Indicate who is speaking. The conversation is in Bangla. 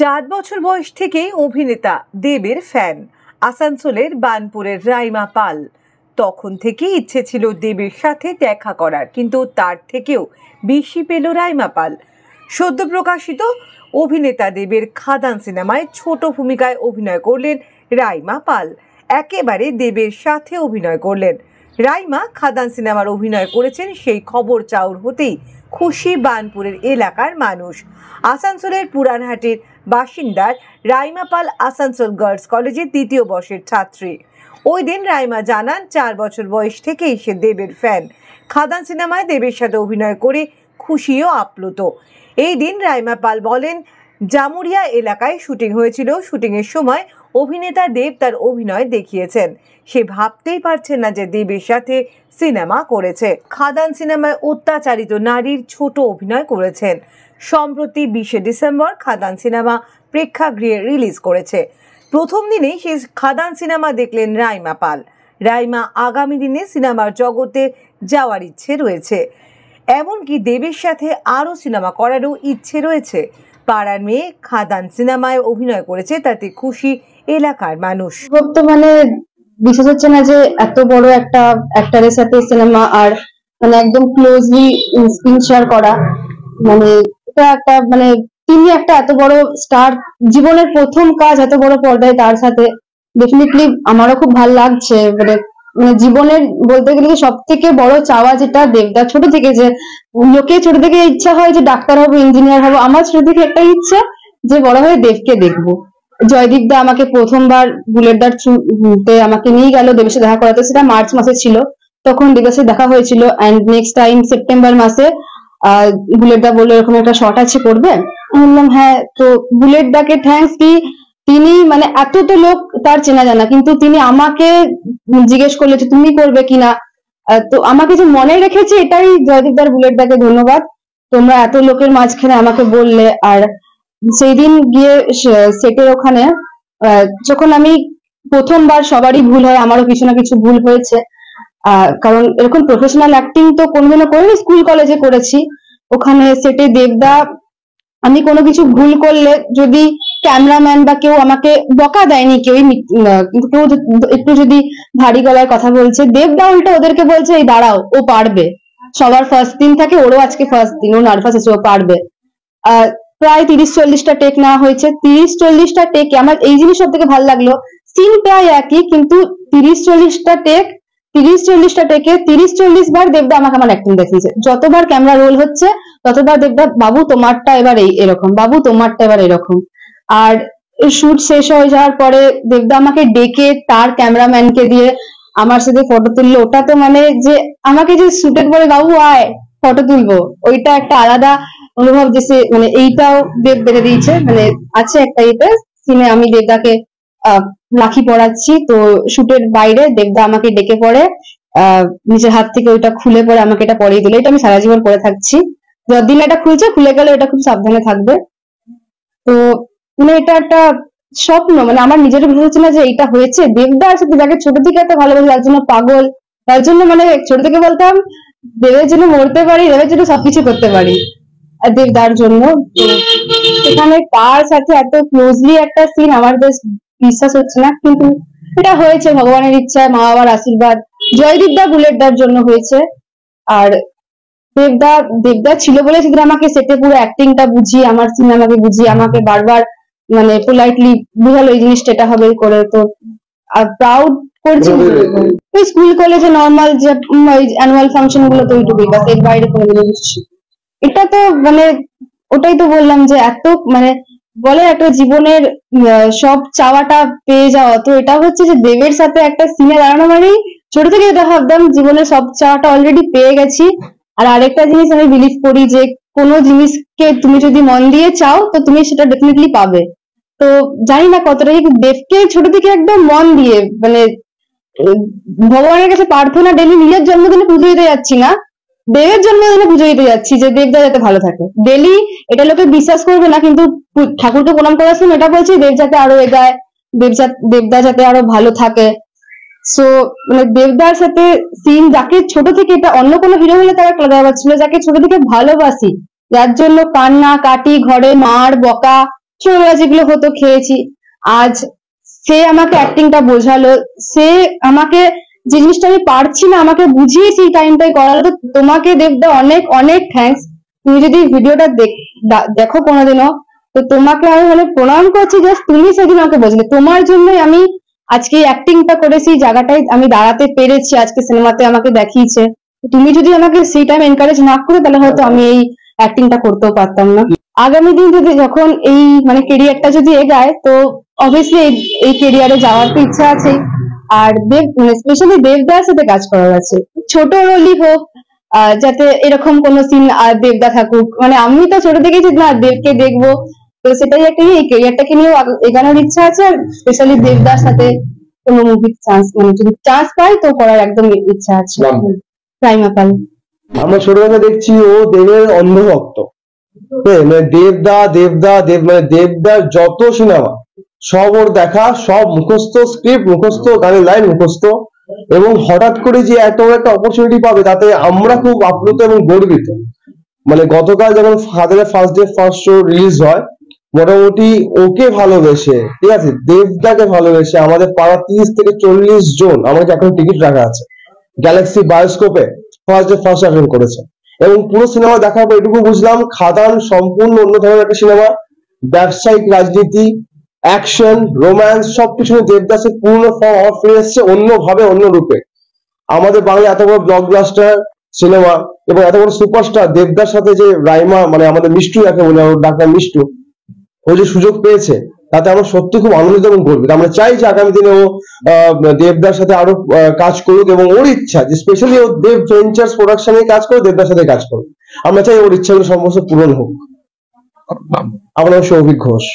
Speaker 1: 4 বছর বয়স থেকেই অভিনেতা দেবের ফ্যান আসানসোলের বানপুরের রাইমা পাল। তখন থেকেই ইচ্ছে ছিল দেবের সাথে দেখা করার, কিন্তু তার থেকেও বেশি পেল রাইমা পাল। সদ্য প্রকাশিত অভিনেতা দেবের খাদান সিনেমায় ছোট ভূমিকায় অভিনয় করলেন রাইমা পাল। একেবারে দেবের সাথে অভিনয় করলেন। রাইমা খাদান সিনেমার অভিনয় করেছেন সেই খবর চাউর হতেই খুশি বানপুরের এলাকার মানুষ। আসানসোলের পুরানহাটির বাসিন্দার রাইমা পাল আসানসোল গার্লস কলেজের 2য় বর্ষের ছাত্রী। ওই দিন রাইমা জানান 4 বছর বয়স থেকেই সে দেবের ফ্যান। খাদান সিনেমায় দেবের সাথে অভিনয় করে খুশিও আপ্লুত। এই দিন রাইমা পাল বলেন, জামুরিয়া এলাকায় শুটিং হয়েছিল। শুটিংয়ের সময় অভিনেতা দেব তার অভিনয় দেখিয়েছেন। সে ভাবতেই পারছে না যে দেবের সাথে সিনেমা করেছে। খাদান সিনেমায় অত্যাচারিত নারীর ছোট অভিনয় করেছেন। সম্প্রতি 20শে ডিসেম্বর খাদান সিনেমা প্রেক্ষাগৃহে রিলিজ করেছে। প্রথম দিনেই সে খাদান সিনেমা দেখলেন রাইমা পাল। রাইমা আগামী দিনে সিনেমার জগতে যাওয়ার ইচ্ছে রয়েছে, এমনকি দেবের সাথে আরও সিনেমা করারও ইচ্ছে রয়েছে। পাড়ার মেয়ে খাদান সিনেমায় অভিনয় করেছে, তাতে খুশি এলাকার মানুষ।
Speaker 2: বর্তমানে বিশ্বাস হচ্ছে না যে এত বড় একটা অ্যাক্টরের সাথে সিনেমা, আর মানে একদম ক্লোজলি স্ক্রিন শেয়ার করা, মানে এটা একটা মানে তিনি একটা এত বড় স্টার, জীবনের প্রথম কাজ এত বড় পর্দায় তার সাথে। ডেফিনেটলি আমারও খুব ভালো লাগছে। মানে মানে জীবনের বলতে গেলে সব থেকে বড় চাওয়া যেটা দেবদা ছোট থেকে, যে লোকে ছোট থেকে ইচ্ছা হয় যে ডাক্তার হবো, ইঞ্জিনিয়ার হবো, আমার ছোট থেকে একটা ইচ্ছা যে বড় হয়ে দেবকে দেখবো। জয়দীপ দা আমাকে প্রথমবার বুলেটদার থ্রুতে আমাকে নিয়ে গেল দেবের সাথে দেখা করাতে। সেটা মার্চ মাসে ছিল, তখন দেবের সাথে দেখা হয়েছিল। অ্যান্ড নেক্সট টাইম সেপ্টেম্বর মাসে বুলেটদা বললো এরকম একটা শট আছে, করবে? আমি বললাম হ্যাঁ। তো বুলেটদাকে থ্যাঙ্কস কি তিনি মানে এত তো লোক তার চেনা জানা, কিন্তু তিনি আমাকে জিজ্ঞেস করলে যে তুমি করবে কিনা। তো আমাকে যে মনে রেখেছে, এটাই জয়দীপদার বুলেটদাকে ধন্যবাদ। তোমরা এত লোকের মাঝখানে আমাকে বললে। আর সেই দিন গিয়ে সেটের ওখানে যখন আমি প্রথমবার, সবারই ভুল হয়, আমারও কিছু না কিছু ভুল হয়েছে, কারণ এরকম প্রফেশনাল অ্যাক্টিং তো কোনোদিনও করিনি, স্কুল কলেজে করেছি। ওখানে সেটে দেবদা, আমি কোনো কিছু ভুল করলে যদি ক্যামেরাম্যান বা কেউ আমাকে বকা দেয়নি, কেউই, কিন্তু কেউ একটু যদি ভারী গলায় কথা বলছে, দেবদা উল্টো ওদেরকে বলছে এই দাঁড়াও, ও পারবে। সবার ফার্স্ট দিন থাকে, ওরও আজকে ফার্স্ট দিন, ও নার্ভাস আছে, ও পারবে। প্রায় 30-40টা টেক নেওয়া হয়েছে। 30-40টা টেকে আমার এই জিনিস সব থেকে ভালো লাগলো, সিন প্রায় একই, কিন্তু 30-40টা টেকে 30-40 বার দেবদা আমাকে আমার অ্যাক্টিং দেখিয়েছে। যতবার ক্যামেরা রোল হচ্ছে ততবার দেবদা, বাবু তোমারটা এবার এরকম, বাবু তোমারটা এবার এরকম। আর শুট শেষ হয়ে যাওয়ার পরে দেবদা আমাকে ডেকে তার ক্যামেরাম্যানকে দিয়ে আমার সাথে ফটো তুললো। ওটা তো মানে যে আমাকে যে শুটের পরে বাবু আয় ফটো তুলবো, ওইটা একটা আলাদা অনুভব। যে মানে এইটাও দেব বেঁধে দিয়েছে, মানে আছে একটা ইতে সিনে আমি দেবদাকে রাখি পড়াচ্ছি, তো শুটের বাইরে দেবদা আমাকে ডেকে পড়ে নিজের হাত থেকে ওইটা খুলে পরে আমাকে এটা পরিয়ে দিল। এটা আমি সারা জীবন পরে থাকছি। যতদিন এটা খুলছে, খুলে গেলে এটা খুব সাবধানে থাকবে। তো মানে এটা একটা স্বপ্ন, মানে আমার নিজেরও বুঝতে হচ্ছে না যে এটা হয়েছে। দেবদার সাথে যাকে ছোট থেকে এত ভালোবাসি, তার জন্য পাগল, তার জন্য মানে ছোট থেকে বলতাম দেবের জন্য মরতে পারি, দেবের জন্য সবকিছু করতে পারি, দেবদার জন্য। সেখানে তার সাথে এত ক্লোজলি একটা সিন আমার বেশ বিশ্বাস হচ্ছে না, কিন্তু এটা হয়েছে ভগবানের ইচ্ছায়, মা বাবার আশীর্বাদ। জয়দীপদা বুলেটদার জন্য হয়েছে। আর দেবদা ছিল বলে সেদিন আমাকে সেটে পুরো অ্যাক্টিংটা বুঝিয়ে, আমার সিন আমাকে বুঝিয়ে, আমাকে বারবার মানে পোলাইটলি বুঝালো এই জিনিসটা এটা হবে করে। তো প্রাউড করছি। ওই স্কুল কলেজে নর্মাল যে অ্যানুয়াল ফাংশন গুলো তো ওইটুকুই, বাস, এর বাইরে কোনোদিনও কিছু। এটা তো মানে ওটাই তো বললাম যে এত মানে বলে একটা জীবনের সব চাওয়াটা পেয়ে যাওয়া, তো এটা হচ্ছে যে দেবের সাথে একটা সিনে দাঁড়ানো মানেই ছোট থেকে এটা ভাবতাম জীবনের সব চাওয়াটা অলরেডি পেয়ে গেছি। আর আরেকটা জিনিস আমি বিলিভ করি যে কোনো জিনিসকে তুমি যদি মন দিয়ে চাও তো তুমি সেটা ডেফিনেটলি পাবে। তো জানি না কতটা, দেবকে ছোট থেকে একদম মন দিয়ে মানে ভগবানের কাছে প্রার্থনা, ডেলি নিজের জন্মদিনে পুজো দিতে যাচ্ছি না, দেবের জন্মদিনে পুজো দিতে যাচ্ছি যে দেবদা যাতে ভালো থাকে। ডেলি এটা লোকে বিশ্বাস করবে না, কিন্তু ঠাকুরকে প্রণাম করার সময় এটা বলছি দেব যাতে আরো এগায়, দেবদা যাতে আরো ভালো থাকে। সো মানে দেবদার সাথে সিন, যাকে ছোট থেকে, এটা অন্য কোনো হিরো হলে তার একটা আলাদা ব্যাপার ছিল, যাকে ছোট থেকে ভালোবাসি, যার জন্য কান্না কাটি, ঘরে মার বকা ছোটবেলা যেগুলো হতো খেয়েছি। আজ সে আমাকে অ্যাক্টিংটা বোঝালো, সে আমাকে যে জিনিসটা আমি পারছি না আমাকে বুঝিয়ে সেই টাইমটাই করালো। তো তোমাকে দেবদা অনেক অনেক থ্যাঙ্কস। তুমি যদি ভিডিওটা দেখো কোনোদিনও, তো তোমাকে আমি মানে প্রণাম করছি, জাস্ট তুমি সেদিন আমাকে বুঝলে, তোমার জন্যই আমি আজকে অ্যাক্টিংটা করেছি, জায়গাটায় আমি দাঁড়াতে পেরেছি, আজকে সিনেমাতে আমাকে দেখিয়েছে। তুমি যদি আমাকে সেই টাইম এনকারেজ না করে তাহলে হয়তো আমি এই অ্যাক্টিংটা করতেও পারতাম না। আগামী দিন যদি যখন এই মানে কেরিয়ারটা যদি এগায়, তো অবভিয়াসলি এই কেরিয়ারে যাওয়ার তো ইচ্ছা আছে। আর স্পেশালি দেবদার সাথে কাজ করার আছে, ছোট রোলই হোক, যাতে এরকম কোন সিন দেবদা থাকুক। মানে আমি তো ছোট থেকেই না দেবকে দেখবো, তো সেটাই একটা এই কেরিয়ারটাকে নিয়েও এগানোর ইচ্ছা আছে। আর স্পেশালি দেবদার সাথে কোনো মুভির চান্স, মানে যদি চান্স পাই তো করার একদম ইচ্ছা আছে। রাইমা পাল,
Speaker 3: আমরা ছোটবেলা দেখছি ও দেবের অন্ধভক্ত। মানে দেবদার যত সিনেমা সব ওর দেখা, সব মুখস্থ, স্ক্রিপ্ট মুখস্থ, গানের লাইন মুখস্থ। এবং হঠাৎ করে যে এত একটা অপরচুনিটি পাবে তাতে আমরা খুব আপ্লুত এবং গর্বিত। মানে গতকাল যখন ফাদারের first day first show release হয়, মোটামুটি ওকে ভালোবেসে, ঠিক আছে, দেবদাকে ভালোবেসে আমাদের পাড়া 30 থেকে 40 জন আমাকে এখন টিকিট রাখা আছে গ্যালাক্সি বায়োস্কোপে ফার্স্ট ডে ফার্স্ট অ্যাটেন্ড করেছে। এবং পুরো সিনেমা দেখার পর এটুকু বুঝলাম, খাদান সম্পূর্ণ অন্য ধরনের একটা সিনেমা। ব্যবসায়িক রাজনীতি, অ্যাকশন, রোম্যান্স সবকিছু দেবদাসের পূর্ণ ফর্ম আবার ফিরে এসছে অন্যভাবে, অন্য রূপে। আমাদের বাংলা এত বড় ব্লকবাস্টার সিনেমা এবং এত বড় সুপারস্টার দেবদার সাথে যে রাইমা, মানে আমাদের মিষ্টু যাকে বলে, ডাক্তার মিষ্টু, ও যে সুযোগ পেয়েছে তাতে আমরা সত্যি খুব আনন্দিত এবং গর্বিত। আমরা চাই যে আগামী দিনে ও দেবদার সাথে আরো কাজ করুক, এবং ওর ইচ্ছা যে স্পেশালি ও দেব ভেঞ্চার্স প্রোডাকশনে কাজ করে দেবদার সাথে কাজ করুক। আমরা চাই ওর ইচ্ছাগুলো সমস্ত পূরণ হোক। আমার নাম সৌভিক ঘোষ।